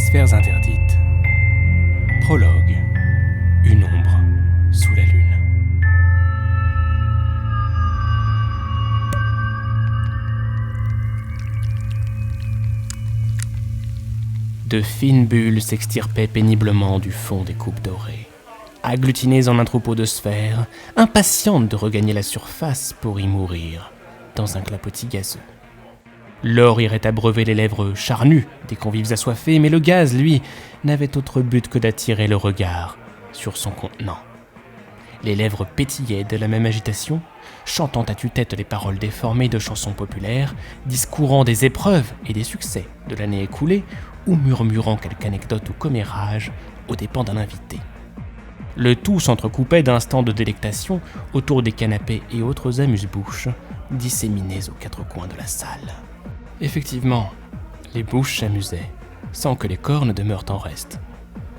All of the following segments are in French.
Sphères interdites. Prologue. Une ombre sous la lune. De fines bulles s'extirpaient péniblement du fond des coupes dorées, agglutinées en un troupeau de sphères, impatientes de regagner la surface pour y mourir, dans un clapotis gazeux. L'or irait abreuver les lèvres charnues des convives assoiffés, mais le gaz, lui, n'avait autre but que d'attirer le regard sur son contenant. Les lèvres pétillaient de la même agitation, chantant à tue-tête les paroles déformées de chansons populaires, discourant des épreuves et des succès de l'année écoulée, ou murmurant quelque anecdote ou commérage aux dépens d'un invité. Le tout s'entrecoupait d'instants de délectation autour des canapés et autres amuse-bouches disséminés aux quatre coins de la salle. Effectivement, les bouches s'amusaient, sans que les corps ne demeurent en reste.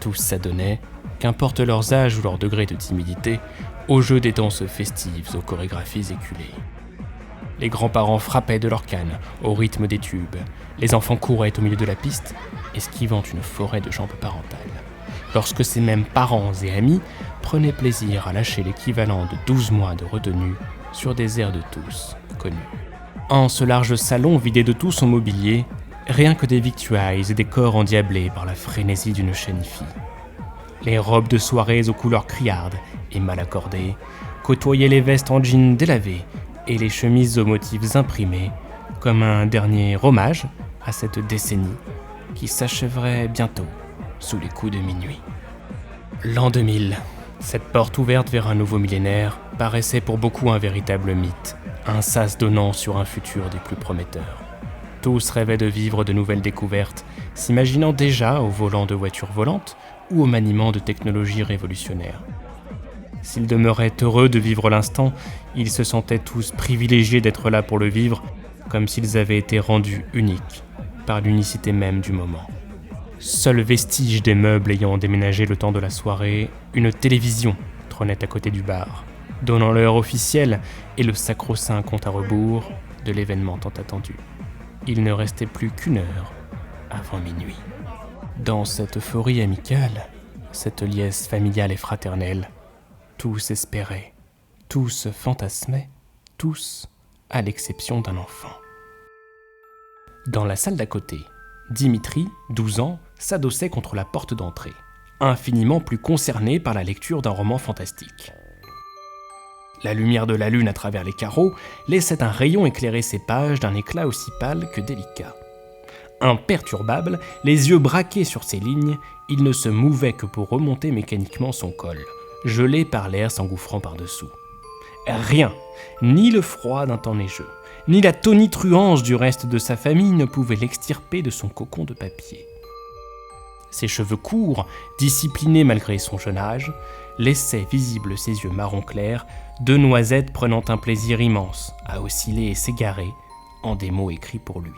Tous s'adonnaient, qu'importe leurs âges ou leur degré de timidité, au jeu des danses festives aux chorégraphies éculées. Les grands-parents frappaient de leurs cannes au rythme des tubes. Les enfants couraient au milieu de la piste, esquivant une forêt de jambes parentales. Lorsque ces mêmes parents et amis prenaient plaisir à lâcher l'équivalent de 12 mois de retenue sur des airs de tous connus. En ce large salon vidé de tout son mobilier, rien que des victuailles et des corps endiablés par la frénésie d'une chaîne-fille. Les robes de soirées aux couleurs criardes et mal accordées côtoyaient les vestes en jean délavées et les chemises aux motifs imprimés comme un dernier hommage à cette décennie qui s'achèverait bientôt sous les coups de minuit. L'an 2000, cette porte ouverte vers un nouveau millénaire paraissait pour beaucoup un véritable mythe, un sas donnant sur un futur des plus prometteurs. Tous rêvaient de vivre de nouvelles découvertes, s'imaginant déjà au volant de voitures volantes ou au maniement de technologies révolutionnaires. S'ils demeuraient heureux de vivre l'instant, ils se sentaient tous privilégiés d'être là pour le vivre, comme s'ils avaient été rendus uniques par l'unicité même du moment. Seul vestige des meubles ayant déménagé le temps de la soirée, une télévision trônait à côté du bar, donnant l'heure officielle et le sacro-saint compte à rebours de l'événement tant attendu. Il ne restait plus qu'une heure avant minuit. Dans cette euphorie amicale, cette liesse familiale et fraternelle, tous espéraient, tous fantasmaient, tous, à l'exception d'un enfant. Dans la salle d'à côté, Dimitri, 12 ans, s'adossait contre la porte d'entrée, infiniment plus concerné par la lecture d'un roman fantastique. La lumière de la lune à travers les carreaux laissait un rayon éclairer ses pages d'un éclat aussi pâle que délicat. Imperturbable, les yeux braqués sur ses lignes, il ne se mouvait que pour remonter mécaniquement son col, gelé par l'air s'engouffrant par-dessous. Rien, ni le froid d'un temps neigeux, ni la tonitruance du reste de sa famille ne pouvaient l'extirper de son cocon de papier. Ses cheveux courts, disciplinés malgré son jeune âge, laissaient visibles ses yeux marron clair, deux noisettes prenant un plaisir immense à osciller et s'égarer en des mots écrits pour lui.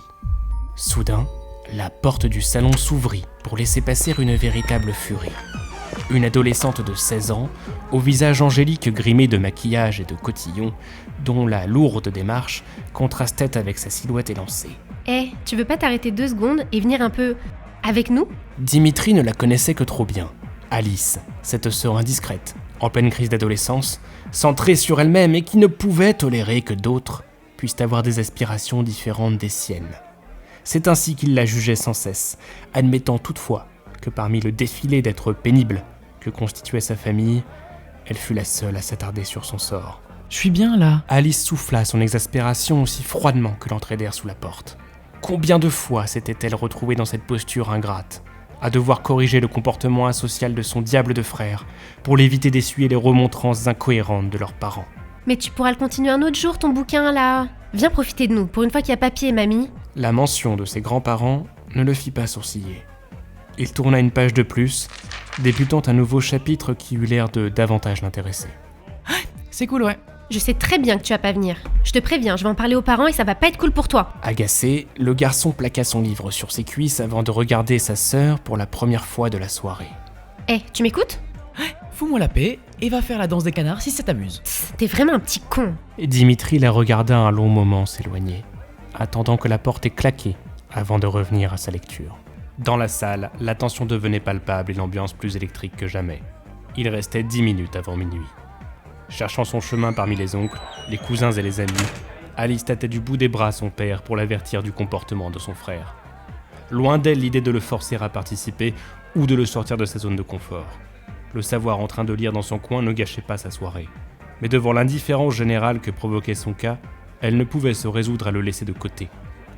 Soudain, la porte du salon s'ouvrit pour laisser passer une véritable furie. Une adolescente de 16 ans, au visage angélique grimé de maquillage et de cotillon, dont la lourde démarche contrastait avec sa silhouette élancée. Tu veux pas t'arrêter 2 secondes et venir un peu avec nous ? Dimitri ne la connaissait que trop bien. Alice, cette sœur indiscrète, en pleine crise d'adolescence, centrée sur elle-même et qui ne pouvait tolérer que d'autres puissent avoir des aspirations différentes des siennes. C'est ainsi qu'il la jugeait sans cesse, admettant toutefois que parmi le défilé d'êtres pénibles que constituait sa famille, elle fut la seule à s'attarder sur son sort. « Je suis bien là !» Alice souffla son exaspération aussi froidement que l'entrée d'air sous la porte. Combien de fois s'était-elle retrouvée dans cette posture ingrate, à devoir corriger le comportement asocial de son diable de frère pour l'éviter d'essuyer les remontrances incohérentes de leurs parents. Mais tu pourras le continuer un autre jour, ton bouquin, là. Viens profiter de nous, pour une fois qu'il y a papier, mamie. La mention de ses grands-parents ne le fit pas sourciller. Il tourna une page de plus, débutant un nouveau chapitre qui eut l'air de davantage l'intéresser. C'est cool, ouais. Je sais très bien que tu vas pas venir. Je te préviens, je vais en parler aux parents et ça va pas être cool pour toi. Agacé, le garçon plaqua son livre sur ses cuisses avant de regarder sa sœur pour la première fois de la soirée. Tu m'écoutes ? Fous-moi la paix et va faire la danse des canards si ça t'amuse. T'es vraiment un petit con. Dimitri la regarda un long moment s'éloigner, attendant que la porte ait claqué avant de revenir à sa lecture. Dans la salle, la tension devenait palpable et l'ambiance plus électrique que jamais. Il restait 10 minutes avant minuit. Cherchant son chemin parmi les oncles, les cousins et les amis, Alice tâtait du bout des bras son père pour l'avertir du comportement de son frère. Loin d'elle l'idée de le forcer à participer ou de le sortir de sa zone de confort. Le savoir en train de lire dans son coin ne gâchait pas sa soirée. Mais devant l'indifférence générale que provoquait son cas, elle ne pouvait se résoudre à le laisser de côté,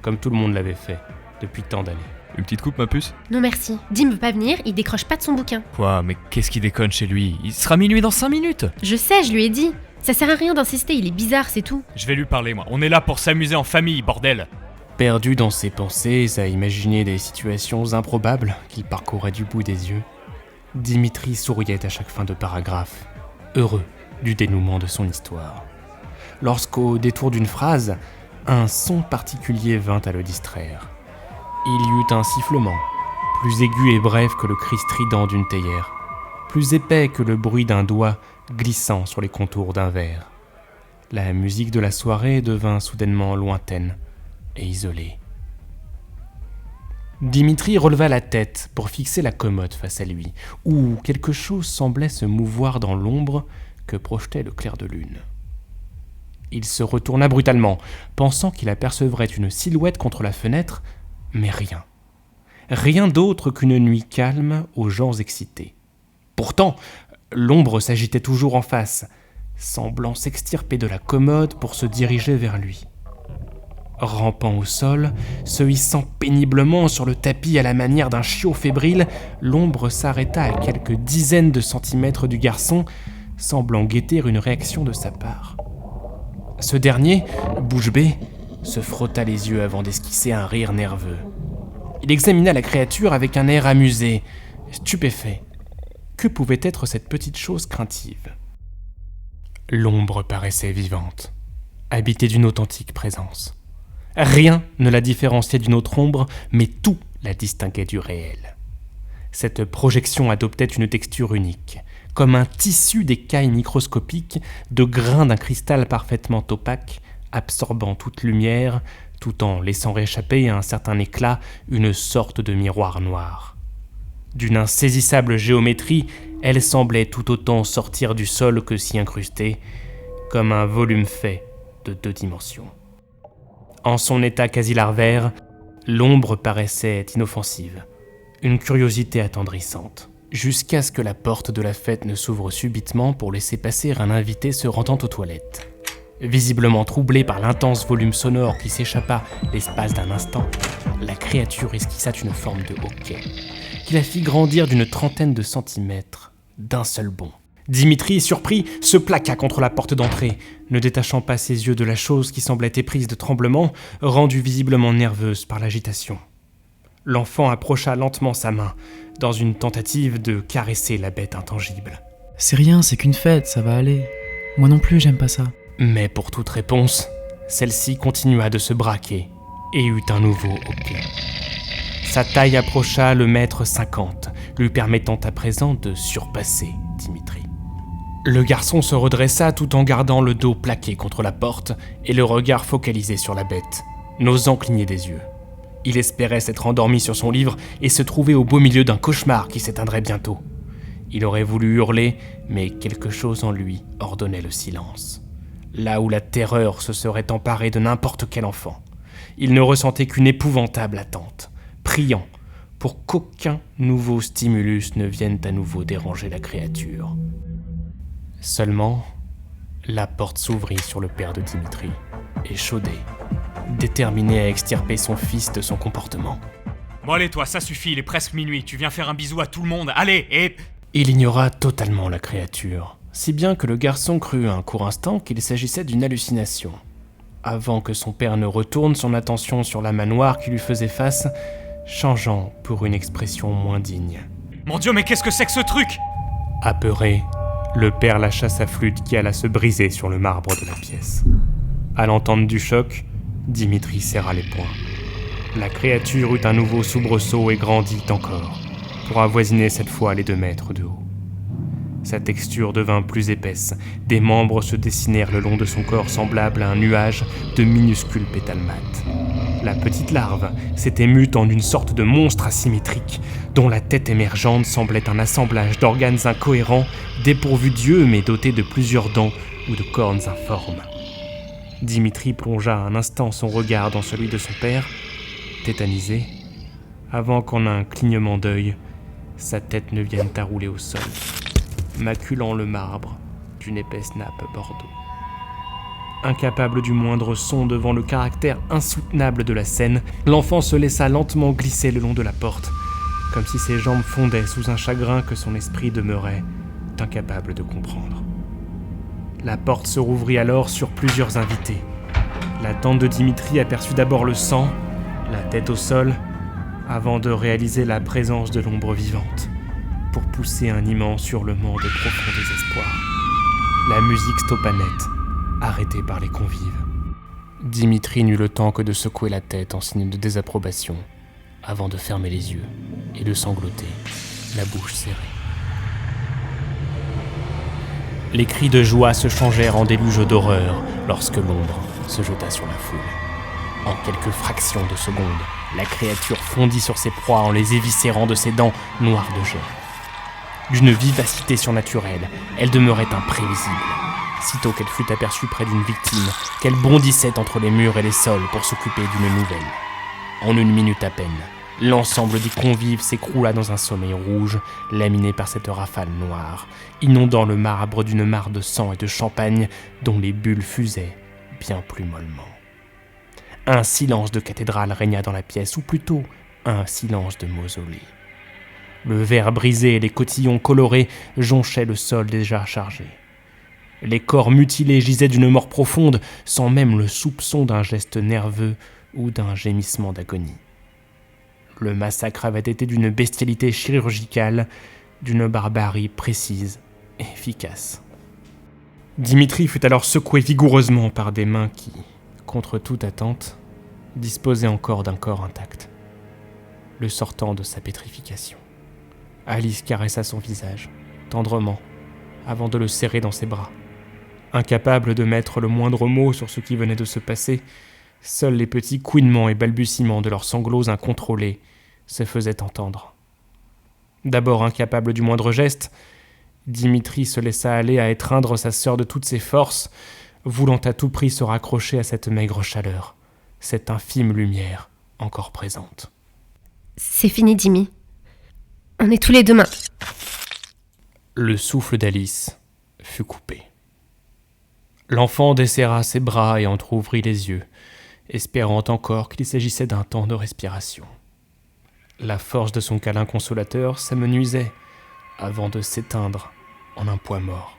comme tout le monde l'avait fait depuis tant d'années. Une petite coupe, ma puce? Non merci. Dim veut pas venir, il décroche pas de son bouquin. Quoi, mais qu'est-ce qui déconne chez lui? Il sera minuit dans 5 minutes. Je sais, je lui ai dit. Ça sert à rien d'insister, il est bizarre, c'est tout. Je vais lui parler, moi. On est là pour s'amuser en famille, bordel. Perdu dans ses pensées, à imaginer des situations improbables qu'il parcourait du bout des yeux, Dimitri souriait à chaque fin de paragraphe, heureux du dénouement de son histoire. Lorsqu'au détour d'une phrase, un son particulier vint à le distraire. Il y eut un sifflement, plus aigu et bref que le cri strident d'une théière, plus épais que le bruit d'un doigt glissant sur les contours d'un verre. La musique de la soirée devint soudainement lointaine et isolée. Dimitri releva la tête pour fixer la commode face à lui, où quelque chose semblait se mouvoir dans l'ombre que projetait le clair de lune. Il se retourna brutalement, pensant qu'il apercevrait une silhouette contre la fenêtre, mais rien. Rien d'autre qu'une nuit calme aux gens excités. Pourtant, l'ombre s'agitait toujours en face, semblant s'extirper de la commode pour se diriger vers lui. Rampant au sol, se hissant péniblement sur le tapis à la manière d'un chiot fébrile, l'ombre s'arrêta à quelques dizaines de centimètres du garçon, semblant guetter une réaction de sa part. Ce dernier, bouche bée, se frotta les yeux avant d'esquisser un rire nerveux. Il examina la créature avec un air amusé, stupéfait. Que pouvait être cette petite chose craintive ? L'ombre paraissait vivante, habitée d'une authentique présence. Rien ne la différenciait d'une autre ombre, mais tout la distinguait du réel. Cette projection adoptait une texture unique, comme un tissu d'écailles microscopiques, de grains d'un cristal parfaitement opaque, absorbant toute lumière, tout en laissant réchapper à un certain éclat une sorte de miroir noir. D'une insaisissable géométrie, elle semblait tout autant sortir du sol que s'y incruster, comme un volume fait de 2 dimensions. En son état quasi larvaire, l'ombre paraissait inoffensive, une curiosité attendrissante, jusqu'à ce que la porte de la fête ne s'ouvre subitement pour laisser passer un invité se rendant aux toilettes. Visiblement troublée par l'intense volume sonore qui s'échappa l'espace d'un instant, la créature esquissa une forme de hoquet, qui la fit grandir d'une 30aine de centimètres d'un seul bond. Dimitri, surpris, se plaqua contre la porte d'entrée, ne détachant pas ses yeux de la chose qui semblait éprise de tremblement, rendue visiblement nerveuse par l'agitation. L'enfant approcha lentement sa main, dans une tentative de caresser la bête intangible. « C'est rien, c'est qu'une fête, ça va aller. Moi non plus, j'aime pas ça. » Mais pour toute réponse, celle-ci continua de se braquer et eut un nouveau hoquet. Sa taille approcha le 1,50 m, lui permettant à présent de surpasser Dimitri. Le garçon se redressa tout en gardant le dos plaqué contre la porte et le regard focalisé sur la bête, n'osant cligner des yeux. Il espérait s'être endormi sur son livre et se trouver au beau milieu d'un cauchemar qui s'éteindrait bientôt. Il aurait voulu hurler, mais quelque chose en lui ordonnait le silence. Là où la terreur se serait emparée de n'importe quel enfant, il ne ressentait qu'une épouvantable attente, priant pour qu'aucun nouveau stimulus ne vienne à nouveau déranger la créature. Seulement, la porte s'ouvrit sur le père de Dimitri, échaudé, déterminé à extirper son fils de son comportement. « Bon allez toi, ça suffit, il est presque minuit, tu viens faire un bisou à tout le monde, allez, et... » Il ignora totalement la créature, si bien que le garçon crut un court instant qu'il s'agissait d'une hallucination. Avant que son père ne retourne son attention sur la manoire qui lui faisait face, changeant pour une expression moins digne. « Mon Dieu, mais qu'est-ce que c'est que ce truc ?» Apeuré, le père lâcha sa flûte qui alla se briser sur le marbre de la pièce. À l'entente du choc, Dimitri serra les poings. La créature eut un nouveau soubresaut et grandit encore, pour avoisiner cette fois les 2 mètres de haut. Sa texture devint plus épaisse, des membres se dessinèrent le long de son corps semblable à un nuage de minuscules pétales mat. La petite larve s'était mute en une sorte de monstre asymétrique, dont la tête émergente semblait un assemblage d'organes incohérents, dépourvus d'yeux mais dotés de plusieurs dents ou de cornes informes. Dimitri plongea un instant son regard dans celui de son père, tétanisé, avant qu'en un clignement d'œil, sa tête ne vienne à rouler au sol, maculant le marbre d'une épaisse nappe bordeaux. Incapable du moindre son devant le caractère insoutenable de la scène, l'enfant se laissa lentement glisser le long de la porte, comme si ses jambes fondaient sous un chagrin que son esprit demeurait incapable de comprendre. La porte se rouvrit alors sur plusieurs invités. La tante de Dimitri aperçut d'abord le sang, la tête au sol, avant de réaliser la présence de l'ombre vivante, pour pousser un immense hurlement de profond désespoir. La musique stoppa net, arrêtée par les convives. Dimitri n'eut le temps que de secouer la tête en signe de désapprobation, avant de fermer les yeux et de sangloter, la bouche serrée. Les cris de joie se changèrent en déluge d'horreur lorsque l'ombre se jeta sur la foule. En quelques fractions de secondes, la créature fondit sur ses proies en les éviscérant de ses dents noires de jet. D'une vivacité surnaturelle, elle demeurait imprévisible. Sitôt qu'elle fut aperçue près d'une victime, qu'elle bondissait entre les murs et les sols pour s'occuper d'une nouvelle. En une minute à peine, l'ensemble des convives s'écroula dans un sommeil rouge, laminé par cette rafale noire, inondant le marbre d'une mare de sang et de champagne dont les bulles fusaient bien plus mollement. Un silence de cathédrale régna dans la pièce, ou plutôt un silence de mausolée. Le verre brisé et les cotillons colorés jonchaient le sol déjà chargé. Les corps mutilés gisaient d'une mort profonde, sans même le soupçon d'un geste nerveux ou d'un gémissement d'agonie. Le massacre avait été d'une bestialité chirurgicale, d'une barbarie précise et efficace. Dimitri fut alors secoué vigoureusement par des mains qui, contre toute attente, disposaient encore d'un corps intact, le sortant de sa pétrification. Alice caressa son visage, tendrement, avant de le serrer dans ses bras. Incapable de mettre le moindre mot sur ce qui venait de se passer, seuls les petits couinements et balbutiements de leurs sanglots incontrôlés se faisaient entendre. D'abord incapable du moindre geste, Dimitri se laissa aller à étreindre sa sœur de toutes ses forces, voulant à tout prix se raccrocher à cette maigre chaleur, cette infime lumière encore présente. C'est fini, Dimi. On est tous les deux mains. Le souffle d'Alice fut coupé. L'enfant desserra ses bras et entr'ouvrit les yeux, espérant encore qu'il s'agissait d'un temps de respiration. La force de son câlin consolateur s'amenuisait avant de s'éteindre en un poids mort.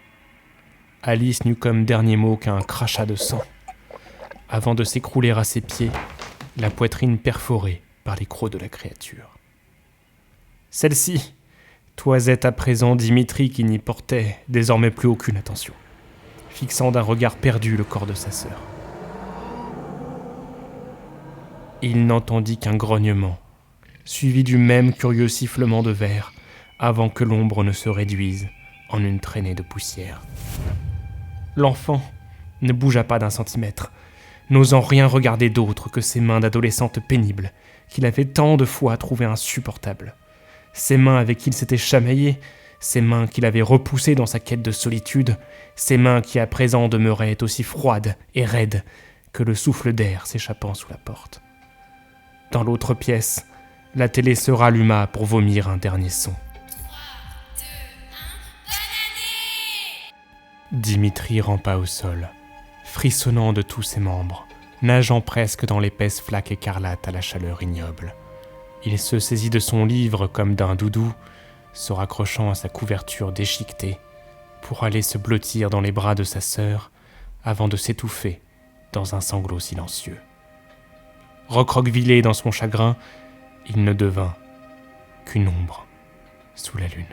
Alice n'eut comme dernier mot qu'un crachat de sang, avant de s'écrouler à ses pieds, la poitrine perforée par les crocs de la créature. Celle-ci toisait à présent Dimitri qui n'y portait désormais plus aucune attention, fixant d'un regard perdu le corps de sa sœur. Il n'entendit qu'un grognement, suivi du même curieux sifflement de verre, avant que l'ombre ne se réduise en une traînée de poussière. L'enfant ne bougea pas d'un centimètre, n'osant rien regarder d'autre que ses mains d'adolescente pénible, qu'il avait tant de fois trouvées insupportables. Ses mains avec qui il s'était chamaillé, ses mains qu'il avait repoussées dans sa quête de solitude, ses mains qui à présent demeuraient aussi froides et raides que le souffle d'air s'échappant sous la porte. Dans l'autre pièce, la télé se ralluma pour vomir un dernier son. Dimitri rampa au sol, frissonnant de tous ses membres, nageant presque dans l'épaisse flaque écarlate à la chaleur ignoble. Il se saisit de son livre comme d'un doudou, se raccrochant à sa couverture déchiquetée, pour aller se blottir dans les bras de sa sœur, avant de s'étouffer dans un sanglot silencieux. Recroquevillé dans son chagrin, il ne devint qu'une ombre sous la lune.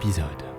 épisode.